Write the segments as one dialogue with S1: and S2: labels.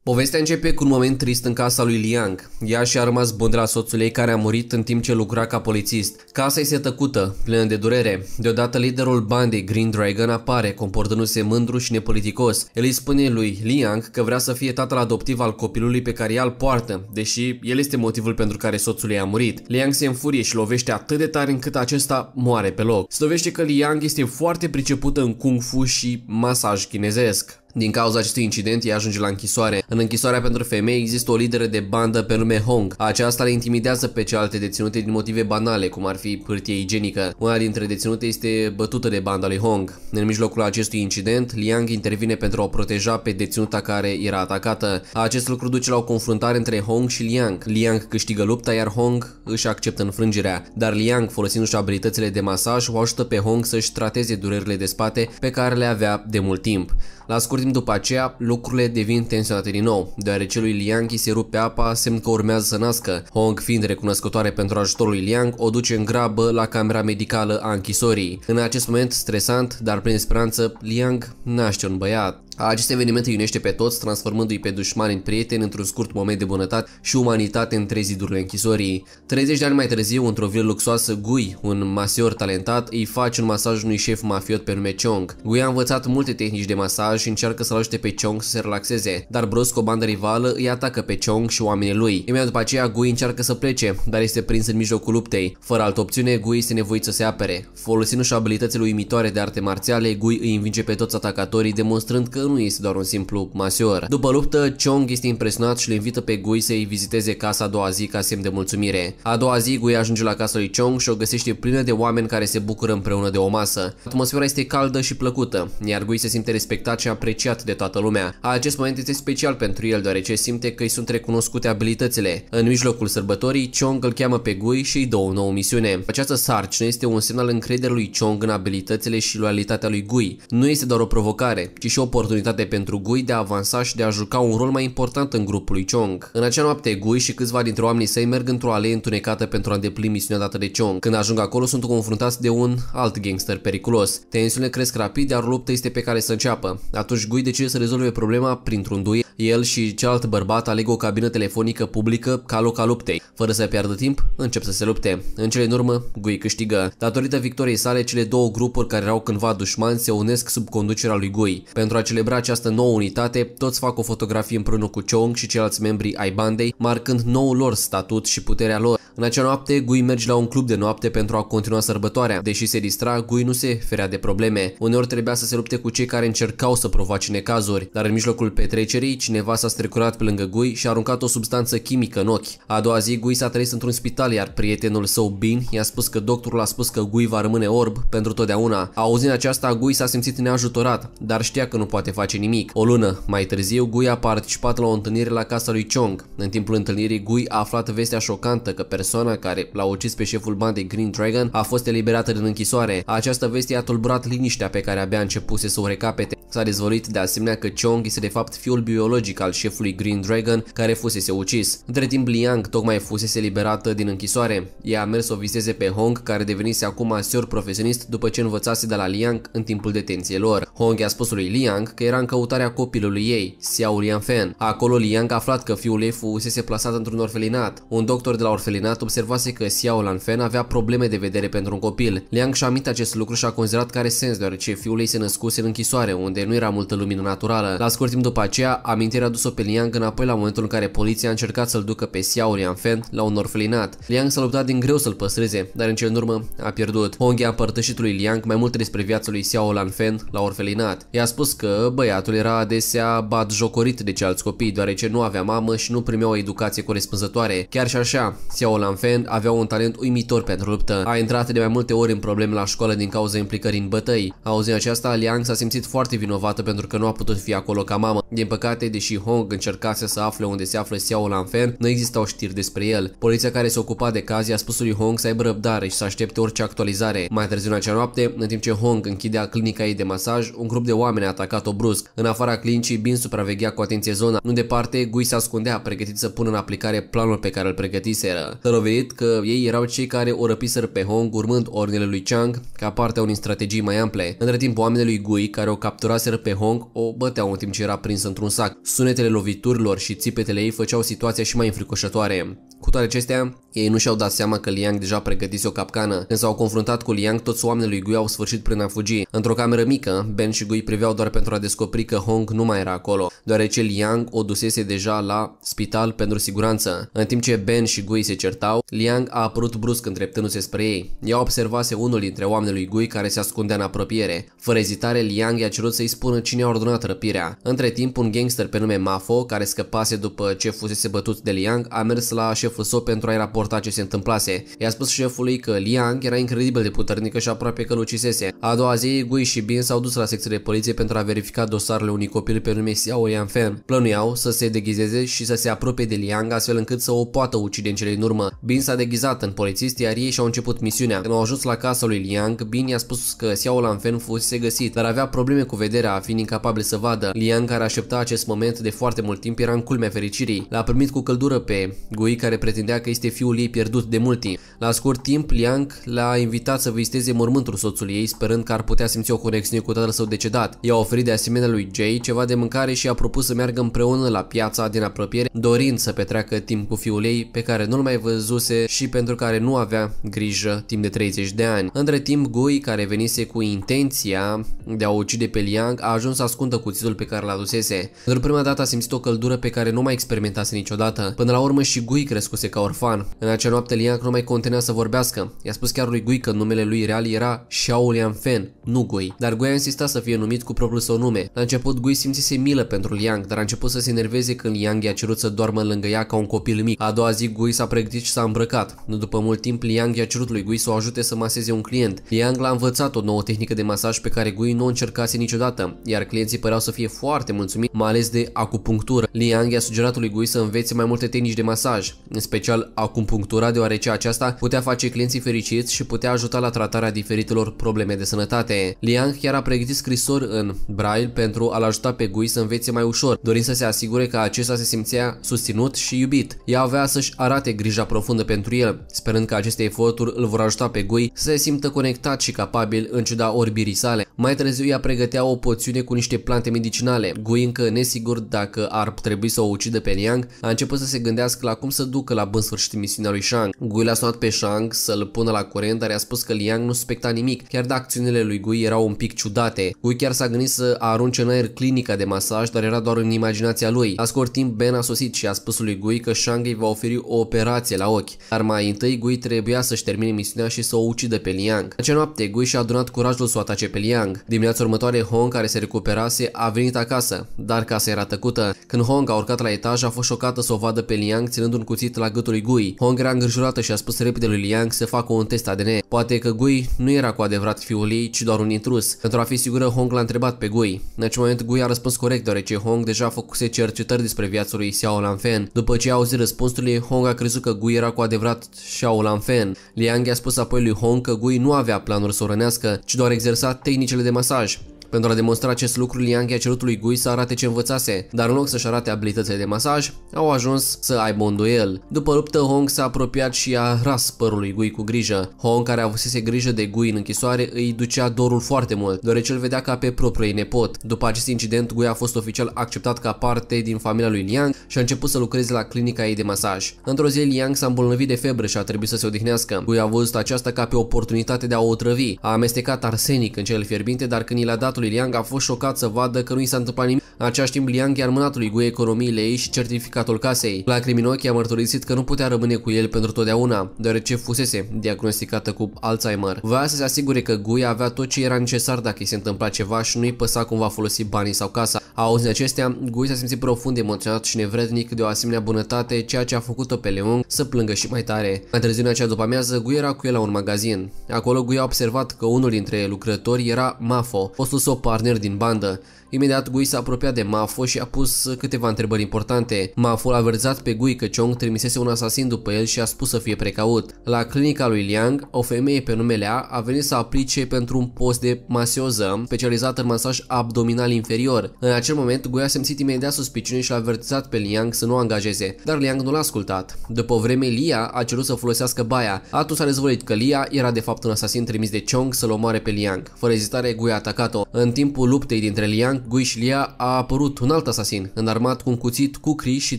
S1: Povestea începe cu un moment trist în casa lui Liang. Ea și-a rămas bun de la soțul ei care a murit în timp ce lucra ca polițist. Casa este tăcută, plină de durere. Deodată liderul bandei Green Dragon apare, comportându-se mândru și nepoliticos. El îi spune lui Liang că vrea să fie tatăl adoptiv al copilului pe care ea îl poartă, deși el este motivul pentru care soțul ei a murit. Liang se înfurie și lovește atât de tare încât acesta moare pe loc. Se dovește că Liang este foarte pricepută în kung fu și masaj chinezesc. Din cauza acestui incident, ea ajunge la închisoare. În închisoarea pentru femei există o lideră de bandă pe nume Hong. Aceasta le intimidează pe celelalte deținute din motive banale, cum ar fi hârtie igienică. Una dintre deținute este bătută de banda lui Hong. În mijlocul acestui incident, Liang intervine pentru a o proteja pe deținuta care era atacată. Acest lucru duce la o confruntare între Hong și Liang. Liang câștigă lupta, iar Hong își acceptă înfrângerea. Dar Liang, folosindu-și abilitățile de masaj, o ajută pe Hong să-și trateze durerile de spate pe care le avea de mult timp. La scurt timp după aceea, lucrurile devin tensionate din nou, deoarece lui Liang îi se rupe apa, semn că urmează să nască. Hong, fiind recunoscătoare pentru ajutorul lui Liang, o duce în grabă la camera medicală a închisorii. În acest moment stresant, dar plin de speranță, Liang naște un băiat. Acest eveniment îi unește pe toți, transformându-i pe dușmani în prieteni într-un scurt moment de bunătate și umanitate între zidurile închisorii. 30 de ani mai târziu, într-o vilă luxoasă, Gui, un masior talentat, îi face un masaj unui șef mafiot pe nume Chong. Gui a învățat multe tehnici de masaj și încearcă să-l ajute pe Chong să se relaxeze, dar brusc o bandă rivală îi atacă pe Chong și oamenii lui. Imediat după aceea, Gui încearcă să plece, dar este prins în mijlocul luptei. Fără altă opțiune, Gui este nevoit să se apere. Folosindu-și abilitățile uimitoare de arte marțiale, Gui îi învinge pe toți atacatorii, demonstrând că nu este doar un simplu masior. După luptă, Chong este impresionat și îl invită pe Gui să-i viziteze casa a doua zi ca semn de mulțumire. A doua zi, Gui ajunge la casa lui Chong și o găsește plină de oameni care se bucură împreună de o masă. Atmosfera este caldă și plăcută, iar Gui se simte respectat și apreciat de toată lumea. Acest moment este special pentru el, deoarece simte că îi sunt recunoscute abilitățile. În mijlocul sărbătorii, Chong îl cheamă pe Gui și îi dă o nouă misiune. Această sarcină este un semnal încrederii lui Chong în abilitățile și loialitatea lui Gui. Nu este doar o provocare, ci și o oportunitate pentru Gui de a avansa și de a juca un rol mai important în grupul lui Chong. În acea noapte, Gui și câțiva dintre oamenii săi merg într-o alee întunecată pentru a îndeplini misiunea dată de Chong. Când ajung acolo, sunt confruntați de un alt gangster periculos. Tensiunile cresc rapid, iar lupta este pe care să înceapă. Atunci Gui decide să rezolve problema printr-un duel. El și celălalt bărbat aleg o cabină telefonică publică ca loc al luptei. Fără să piardă timp, încep să se lupte. În cele din urmă, Gui câștigă. Datorită victoriei sale, cele două grupuri care erau cândva dușmani se unesc sub conducerea lui Gui. Pentru a celebra această nouă unitate, toți fac o fotografie împreună cu Chong și ceilalți membri ai bandei, marcând noul lor statut și puterea lor. În acea noapte, Gui merge la un club de noapte pentru a continua sărbătoarea. Deși se distra, Gui nu se ferea de probleme. Uneori trebuia să se lupte cu cei care încercau să provoace necazuri, dar în mijlocul petrecerii, cineva s-a strecurat pe lângă Gui și a aruncat o substanță chimică în ochi. A doua zi, Gui s-a trezit într-un spital, iar prietenul său, Bin, i-a spus că doctorul a spus că Gui va rămâne orb pentru totdeauna. Auzind aceasta, Gui s-a simțit neajutorat, dar știa că nu poate face nimic. O lună mai târziu, Gui a participat la o întâlnire la casa lui Chong. În timpul întâlnirii, Gui a aflat vestea șocantă că persoana care l-a ucis pe șeful bandei Green Dragon a fost eliberată din închisoare. Această veste a tulburat liniștea pe care abia începuse să o recapete. S-a dezvăluit de asemenea că Chong este de fapt fiul biologic al șefului Green Dragon care fusese ucis. Între timp, Liang tocmai fusese eliberată din închisoare. Ea a mers să o viziteze pe Hong, care devenise acum masior profesionist după ce învățase de la Liang în timpul detenției lor. Hong i-a spus lui Liang că era în căutarea copilului ei, Xiao Lianfen. Acolo Liang a aflat că fiul ei fusese plasat într-un orfelinat. Un doctor de la orfelinat observase că Xiao Lianfen avea probleme de vedere pentru un copil. Liang și-a amintit acest lucru și a considerat că are sens, deoarece fiul ei se născuse în închisoare, unde nu era multă lumină naturală. La scurt timp după aceea, amintirea a dus-o pe Liang înapoi la momentul în care poliția a încercat să-l ducă pe Xiao Lianfen la un orfelinat. Liang s-a luptat din greu să-l păstreze, dar în cele din urmă a pierdut. Hong i-a împărtășit lui Liang mai multe despre viața lui Xiao Lianfen la orfelinat. I-a spus că băiatul era adesea batjocorit de ceilalți copii, deoarece nu avea mamă și nu primea o educație corespunzătoare. Chiar și așa, Xiao Lianfen avea un talent uimitor pentru luptă. A intrat de mai multe ori în probleme la școală din cauza implicării în bătăi. Auzind aceasta, Liang s-a simțit foarte vinovată pentru că nu a putut fi acolo ca mamă. Din păcate, deși Hong încercase să afle unde se află Xiao Lianfen, nu existau știri despre el. Poliția care se ocupa de caz i-a spus lui Hong să aibă răbdare și să aștepte orice actualizare. Mai târziu în acea noapte, în timp ce Hong închidea clinica ei de masaj, un grup de oameni a atacat-o brusc. În afara clinicii, Bin supraveghea cu atenție zona. Nu departe, Gui se ascundea, pregătit să pună în aplicare planul pe care îl pregătiseră. S-a dovedit că ei erau cei care o răpiseră pe Hong, urmând ordinele lui Chang ca parte a unei strategii mai ample. Între timp, oamenii lui Gui, care o capturase acuzaseră pe Hong o băteau în timp ce era prins într-un sac. Sunetele loviturilor și țipetele ei făceau situația și mai înfricoșătoare. Cu toate acestea, ei nu și-au dat seama că Liang deja pregătise o capcană. Când s-au confruntat cu Liang, toți oamenii lui Gui au sfârșit prin a fugi. Într-o cameră mică, Ben și Gui priveau doar pentru a descoperi că Hong nu mai era acolo, deoarece Liang o dusese deja la spital pentru siguranță. În timp ce Ben și Gui se certau, Liang a apărut brusc îndreptându-se spre ei. Ea observase unul dintre oamenii lui Gui care se ascundea în apropiere. Fără ezitare, Liang i-a cerut să-i spună cine a ordonat răpirea. Între timp, un gangster pe nume Mafo, care scăpase după ce fusese bătut de Liang, a mers la șeful său pentru a-i raporta ce se întâmplase. I-a spus șefului că Liang era incredibil de puternică și aproape că îl ucisese. A doua zi, Gui și Bin s-au dus la secția de poliție pentru a verifica dosarele unui copil pe nume Xiao Lianfen. Plănuiau să se deghizeze și să se apropie de Liang astfel încât să o poată ucide în cele din urmă. Bin s-a deghizat în polițist, iar ei și-au început misiunea. Când au ajuns la casa lui Liang, Bin i-a spus că Xiao Lianfen fusese găsit, dar avea probleme cu vederea, fiind incapabil să vadă. Liang, care aștepta acest moment de foarte mult timp, era în culmea fericirii. L-a primit cu căldură pe Gui, care pretindea că este fiul ei pierdut de mult timp. La scurt timp, Liang l-a invitat să viziteze mormântul soțului ei, sperând că ar putea simți o conexiune cu tatăl său decedat. I-a oferit de asemenea lui Jay ceva de mâncare și a propus să meargă împreună la piața din apropiere, dorind să petreacă timp cu fiul ei, pe care nu-l mai văzuse și pentru care nu avea grijă timp de 30 de ani. Între timp, Gui, care venise cu intenția de a ucide pe Liang, a ajuns să ascundă cuțitul pe care l-a adusese. Pentru prima dată a simțit o căldură pe care nu mai experimentase niciodată. Până la urmă și Gui crescuse ca orfan. În acea noapte Liang nu mai contenea să vorbească. I-a spus chiar lui Gui că numele lui real era Xiao Lianfen, nu Gui. Dar Gui a insistat să fie numit cu propriul său nume. La început Gui simțise milă pentru Liang, dar a început să se enerveze când Liang i-a cerut să doarmă lângă ea ca un copil mic. A doua zi Gui s-a pregătit și s-a îmbrăcat. Nu după mult timp Liang i-a cerut lui Gui să o ajute să maseze un client. Liang l-a învățat o nouă tehnică de masaj pe care Gui nu o încercase niciodată, iar clienții păreau să fie foarte mulțumiți, mai ales de acupunctură. Liang i-a sugerat lui Gui să învețe mai multe tehnici de masaj, în special acupunctura, deoarece aceasta putea face clienții fericiți și putea ajuta la tratarea diferitelor probleme de sănătate. Liang chiar a pregătit scrisori în braille pentru a-l ajuta pe Gui să învețe mai ușor, dorind să se asigure că acesta se simțea susținut și iubit. Ea avea să-și arate grija profundă pentru el, sperând că aceste eforturi îl vor ajuta pe Gui să se simtă conectat și capabil în ciuda orbirii sale. Mai târziu ea pregătea o poțiune cu niște plante medicinale. Gui, încă nesigur dacă ar trebui să o ucidă pe Liang, a început să se gândească la cum să ducă la bun sfârșit misiunea lui Shang. Gui l-a sunat pe Shang să-l pună la curent, dar i-a spus că Liang nu suspecta nimic, chiar dacă acțiunile lui Gui erau un pic ciudate. Gui chiar s-a gândit să arunce în aer clinica de masaj, dar era doar în imaginația lui. La scurt timp, Ben a sosit și a spus lui Gui că Shang îi va oferi o operație la ochi, dar mai întâi Gui trebuia să-și termine misiunea și să o ucidă pe Liang. Acea noapte, Gui și-a adunat curajul să o atace pe Liang. Dimineața următoare, Hong, care se recuperase, a venit acasă, dar casa era tăcută. Când Hong a urcat la etaj, a fost șocată să o vadă pe Liang ținând un cuțit la gâtul lui Gui. Hong era îngrijorată și a spus repede lui Liang să facă un test ADN. Poate că Gui nu era cu adevărat fiul ei, ci doar un intrus. Pentru a fi sigură, Hong l-a întrebat pe Gui. În acel moment, Gui a răspuns corect, deoarece Hong deja făcuse cercetări despre viața lui Xiao Lianfen. După ce a auzit răspunsurile, Hong a crezut că Gui era cu adevărat Xiao Lianfen. Liang i-a spus apoi lui Hong că Gui nu avea planuri să o rănească, ci doar exersa tehnicile de masaj. Pentru a demonstra acest lucru, Liang i-a cerut lui Gui să arate ce învățase, dar în loc să-și arate abilitățile de masaj, au ajuns să aibă un duel. După luptă, Hong s-a apropiat și a ras părul lui Gui cu grijă. Hong, care avusese grijă de Gui în închisoare, îi ducea dorul foarte mult, deoarece îl vedea ca pe propriul ei nepot. După acest incident, Gui a fost oficial acceptat ca parte din familia lui Liang și a început să lucreze la clinica ei de masaj. Într-o zi, Liang s-a îmbolnăvit de febră și a trebuit să se odihnească. Gui a văzut aceasta ca pe o oportunitate de a o otrăvi. A amestecat arsenic în cele fierbinte, dar când i l-a dat lui Liang, a fost șocat să vadă că nu i s-a întâmplat nimic. În același timp, Liang i-a înmânat lui Gui economiile ei și certificatul casei. Lacrimi în ochi, a mărturisit că nu putea rămâne cu el pentru totdeauna, deoarece fusese diagnosticată cu Alzheimer. Voia să se asigure că Gui avea tot ce era necesar dacă îi se întâmpla ceva și nu-i păsa cum va folosi banii sau casa. Auzind acestea, Gui s-a simțit profund emoționat și nevrednic de o asemenea bunătate, ceea ce a făcut-o pe Leung să plângă și mai tare. Mai târziu, în acea după-amiază, Gui era cu el la un magazin. Acolo, Gui a observat că unul dintre lucrători era Mafo, fostul său partener din bandă. Imediat Gui s-a apropiat apropiat de Mafo și a pus câteva întrebări importante. Mafo l-a avertizat pe Gui că Chong trimisese un asasin după el și a spus să fie precaut. La clinica lui Liang, o femeie pe numele A venit să aplice pentru un post de masioză specializat în masaj abdominal inferior. În acel moment, Gui a simțit imediat suspiciune și l-a avertizat pe Liang să nu o angajeze, dar Liang nu l-a ascultat. După o vreme, Lia a cerut să folosească baia. Atunci s-a dezvăluit că Lia era de fapt un asasin trimis de Chong să-l omoare pe Liang. Fără ezitare, Gui a atacat-o. În timpul luptei dintre Liang, Gui și Lia a apărut un alt asasin, înarmat cu un cuțit, cucri și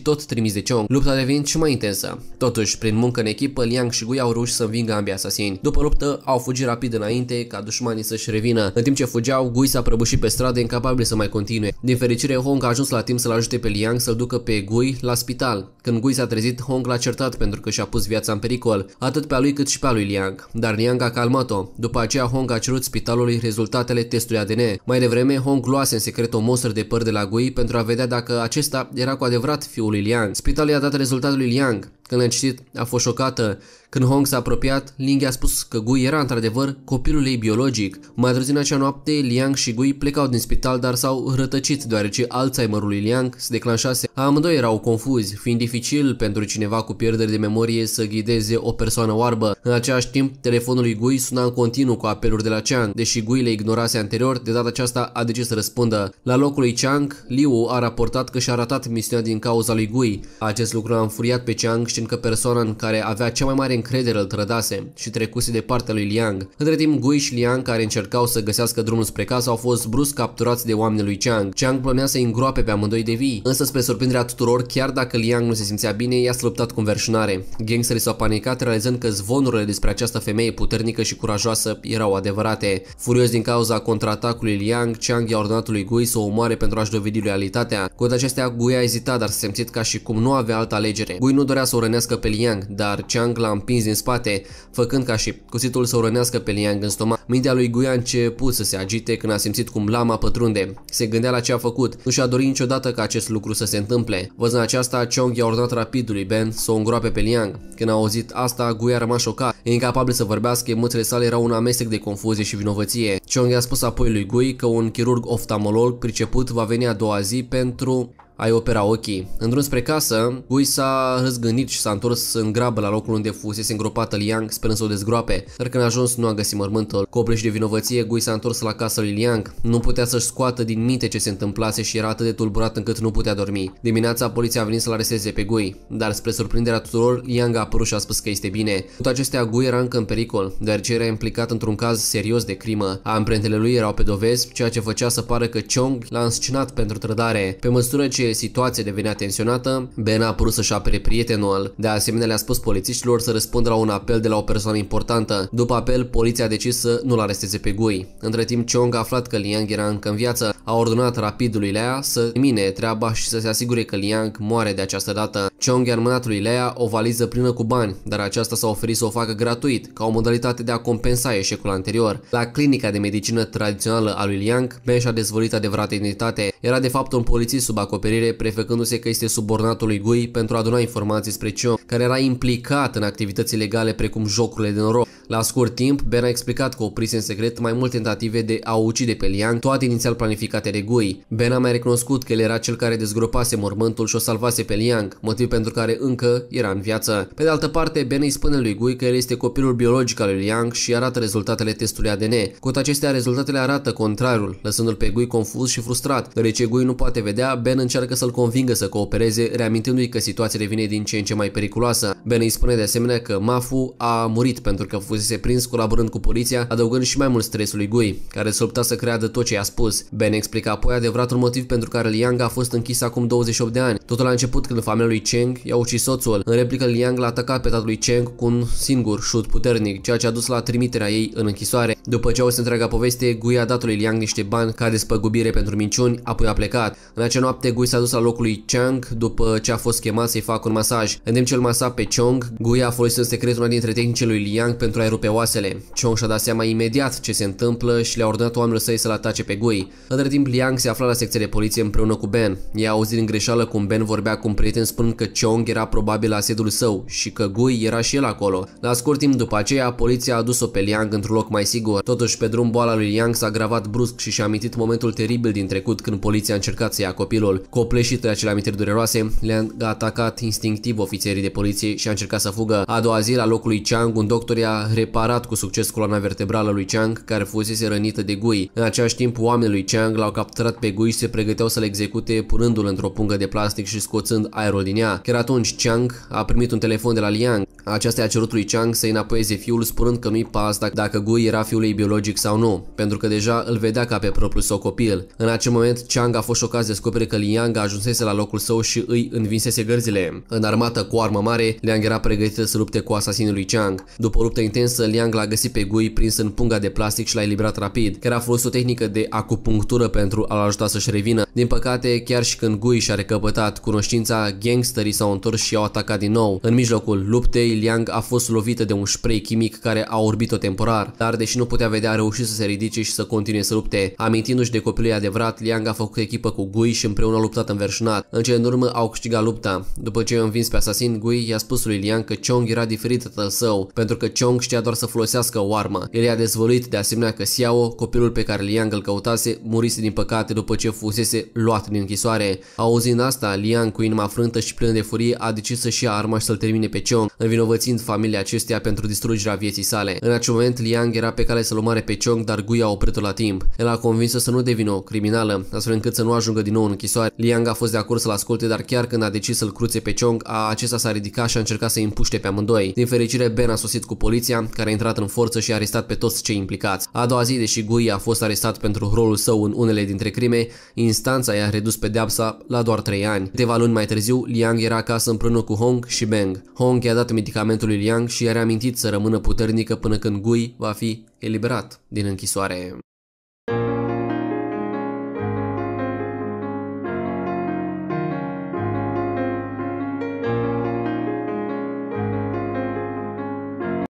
S1: tot trimis de Chong. Lupta a devenit și mai intensă. Totuși, prin muncă în echipă, Liang și Gui au reușit să învingă ambii asasini. După luptă, au fugit rapid înainte ca dușmanii să-și revină. În timp ce fugeau, Gui s-a prăbușit pe stradă, incapabil să mai continue. Din fericire, Hong a ajuns la timp să-l ajute pe Liang să-l ducă pe Gui la spital. Când Gui s-a trezit, Hong l-a certat pentru că și-a pus viața în pericol, atât pe a lui cât și pe a lui Liang. Dar Liang a calmat-o. După aceea, Hong a cerut spitalului rezultatele testului ADN. Mai devreme, Hong luase în secret o mostră de păr de la Gui pentru a vedea dacă acesta era cu adevărat fiul lui Liang. Spitalul i-a dat rezultatul lui Liang. Când l-a citit, a fost șocată. Când Hong s-a apropiat, Ling i-a spus că Gui era într-adevăr copilul ei biologic. Mai târziu în acea noapte, Liang și Gui plecau din spital, dar s-au rătăcit deoarece Alzheimerul lui Liang se declanșase. Amândoi erau confuzi, fiind dificil pentru cineva cu pierdere de memorie să ghideze o persoană oarbă. În același timp, telefonul lui Gui suna în continuu cu apeluri de la Chang. Deși Gui le ignorase anterior, de data aceasta a decis să răspundă. La locul lui Chang, Liu a raportat că și-a ratat misiunea din cauza lui Gui. Acest lucru a înfuriat pe Chang, știind că persoana în care avea cea mai mare încredere îl trădase și trecuse de partea lui Liang. Între timp, Gui și Liang, care încercau să găsească drumul spre casă, au fost brusc capturați de oamenii lui Chang. Chang plănea să-i îngroape pe amândoi de vii, însă spre surprinderea tuturor, chiar dacă Liang nu se simțea bine, i-a luptat cu înverșunare. Gangsterii s-au panicat realizând că zvonurile despre această femeie puternică și curajoasă erau adevărate. Furios din cauza contraatacului Liang, Chang i-a ordonat lui Gui să o omoare pentru a-și dovedi loialitatea. Cu toate acestea, Gui a ezitat, dar s-a simțit ca și cum nu avea altă alegere. Gui nu dorea să o rănească pe Liang, dar Chang l-a împins din spate, făcând ca și cuțitul să o rănească pe Liang în stomac. Mintea lui Gui a început să se agite când a simțit cum lama pătrunde. Se gândea la ce a făcut. Nu și-a dorit niciodată ca acest lucru să se întâmple. Văzând aceasta, Chong i-a ordonat rapid lui Ben să o îngroape pe Liang. Când a auzit asta, Gui a rămas șocat. Incapabil să vorbească, emoțiile sale erau un amestec de confuzie și vinovăție. Chong i-a spus apoi lui Gui că un chirurg oftalmolog priceput va veni a doua zi pentru a-i opera ochii. În drum spre casă, Gui s-a răzgândit și s-a întors în grabă la locul unde fusese îngropată Liang, sperând să o dezgroape, dar când a ajuns nu a găsit mormântul. Copleș de vinovăție, Gui s-a întors la casa lui Liang. Nu putea să-și scoată din minte ce se întâmplase și era atât de tulburat încât nu putea dormi. Dimineața, poliția a venit să-l aresteze pe Gui, dar spre surprinderea tuturor, Liang a apărut și a spus că este bine. Cu toate acestea, Gui era încă în pericol, deoarece era implicat într-un caz serios de crimă. Amprentele lui erau pe dovezi, ceea ce făcea să pară că Chong l-a înscenat pentru trădare. Pe măsură ce situația devenea tensionată, Ben a apărut să-și apere prietenul. De asemenea, le-a spus polițiștilor să răspundă la un apel de la o persoană importantă. După apel, poliția a decis să nu-l aresteze pe Gui. Între timp, Chong a aflat că Liang era încă în viață, a ordonat rapid lui Lea să termine treaba și să se asigure că Liang moare de această dată. Chong i-a înmânat lui Lea o valiză plină cu bani, dar aceasta s-a oferit să o facă gratuit, ca o modalitate de a compensa eșecul anterior. La clinica de medicină tradițională a lui Liang, Ben și-a dezvăluit adevărata identitate. Era de fapt un polițist sub acoperire, prefăcându-se că este subordonatul lui Gui pentru a aduna informații spre Chong, care era implicat în activități ilegale precum jocurile de noroc. La scurt timp, Ben a explicat că oprise în secret mai multe tentative de a ucide pe Liang, toate inițial planificate de Gui. Ben a mai recunoscut că el era cel care dezgropase mormântul și o salvase pe Liang, motiv pentru care încă era în viață. Pe de altă parte, Ben îi spune lui Gui că el este copilul biologic al lui Liang și arată rezultatele testului ADN. Cu toate acestea, rezultatele arată contrariul, lăsându-l pe Gui confuz și frustrat. Deoarece Gui nu poate vedea, Ben încearcă să-l convingă să coopereze, reamintindu-i că situația devine din ce în ce mai periculoasă. Ben îi spune de asemenea că Mafu a murit pentru că fusese prins colaborând cu poliția, adăugând și mai mult stresul lui Gui, care s-a luptat să creadă tot ce i-a spus. Ben explică apoi adevăratul motiv pentru care Liang a fost închis acum 28 de ani. Totul a început când familia lui Cheng i-a ucis soțul. În replică, Liang l-a atacat pe tatăl lui Cheng cu un singur șut puternic, ceea ce a dus la trimiterea ei în închisoare. După ce a auzit întreaga poveste, Gui a dat lui Liang niște bani ca despăgubire pentru minciuni, apoi a plecat. În acea noapte, Gui s-a dus la locul lui Chang după ce a fost chemat să-i facă un masaj. În timp ce îl masa pe Chong, Gui a folosit în secret una dintre tehnicile lui Liang pentru a le rupe oasele. Chong și-a dat seama imediat ce se întâmplă și le-a ordonat oamenilor săi să-l atace pe Gui. Între timp, Liang se afla la secția de poliție împreună cu Ben. Ea a auzit în greșeală cum Ben vorbea cu un prieten spunând că Chong era probabil la sediul său și că Gui era și el acolo. La scurt timp după aceea, poliția a dus-o pe Liang într-un loc mai sigur. Totuși, pe drum boala lui Liang s-a agravat brusc și și-a amintit momentul teribil din trecut când poliția a încercat să ia copilul. Cu opleșit de acele amintiri dureroase, Liang a atacat instinctiv ofițerii de poliție și a încercat să fugă. A doua zi, la locul lui Chang, un doctor i-a reparat cu succes coloana vertebrală lui Chang, care fusese rănită de Gui. În același timp, oamenii lui Chang l-au capturat pe Gui și se pregăteau să-l execute punându-l într-o pungă de plastic și scoțând aerul din ea. Chiar atunci, Chang a primit un telefon de la Liang. Aceasta i-a cerut lui Chang să-i înapoieze fiul, spunând că nu-i pasă dacă Gui era fiul ei biologic sau nu, pentru că deja îl vedea ca pe propriul său copil. În acel moment, Chang a fost șocat să descopere că Liang a ajunsese la locul său și îi învinsese gărzile. Înarmată cu o armă mare, Liang era pregătită să lupte cu asasinul lui Chang. După o luptă intensă, Liang l-a găsit pe Gui prins în punga de plastic și l-a eliberat rapid. Chiar a folosit o tehnică de acupunctură pentru a-l ajuta să-și revină. Din păcate, chiar și când Gui și-a recăpătat cunoștința, gangsterii s-au întors și i-au atacat din nou. În mijlocul luptei, Liang a fost lovită de un spray chimic care a orbit-o temporar, dar deși nu putea vedea, a reușit să se ridice și să continue să lupte. Amintindu-și de copilul adevărat, Liang a făcut echipă cu Gui și împreună au luptat înverșunat. În cele din urmă au câștigat lupta. După ce i-a învins pe asasin, Gui i-a spus lui Liang că Chong era diferit de tatăl său, pentru că Chong știa doar să folosească o armă. El i-a dezvăluit de asemenea că Xiao, copilul pe care Liang îl căutase, murise din păcate după ce fusese luat din închisoare. Auzind asta, Liang, cu inima frântă și plină de furie, a decis să-și ia arma și să-l termine pe Chong, învinovățind familia acesteia pentru distrugerea vieții sale. În acel moment, Liang era pe cale să-l omoare pe Chong, dar Gui a oprit-o la timp. El a convins-o să nu devină o criminală, astfel încât să nu ajungă din nou în închisoare. Liang a fost de acord să-l asculte, dar chiar când a decis să-l cruțe pe Chong, acesta s-a ridicat și a încercat să-i împuște pe amândoi. Din fericire, Ben a sosit cu poliția, care a intrat în forță și a arestat pe toți cei implicați. A doua zi, deși Gui a fost arestat pentru rolul său în unele dintre crime, instanța i-a redus pedeapsa la doar 3 ani. Câteva luni mai târziu, Liang era acasă împreună cu Hong și Beng. Hong i-a dat medicamentul lui Liang și i-a reamintit să rămână puternică până când Gui va fi eliberat din închisoare.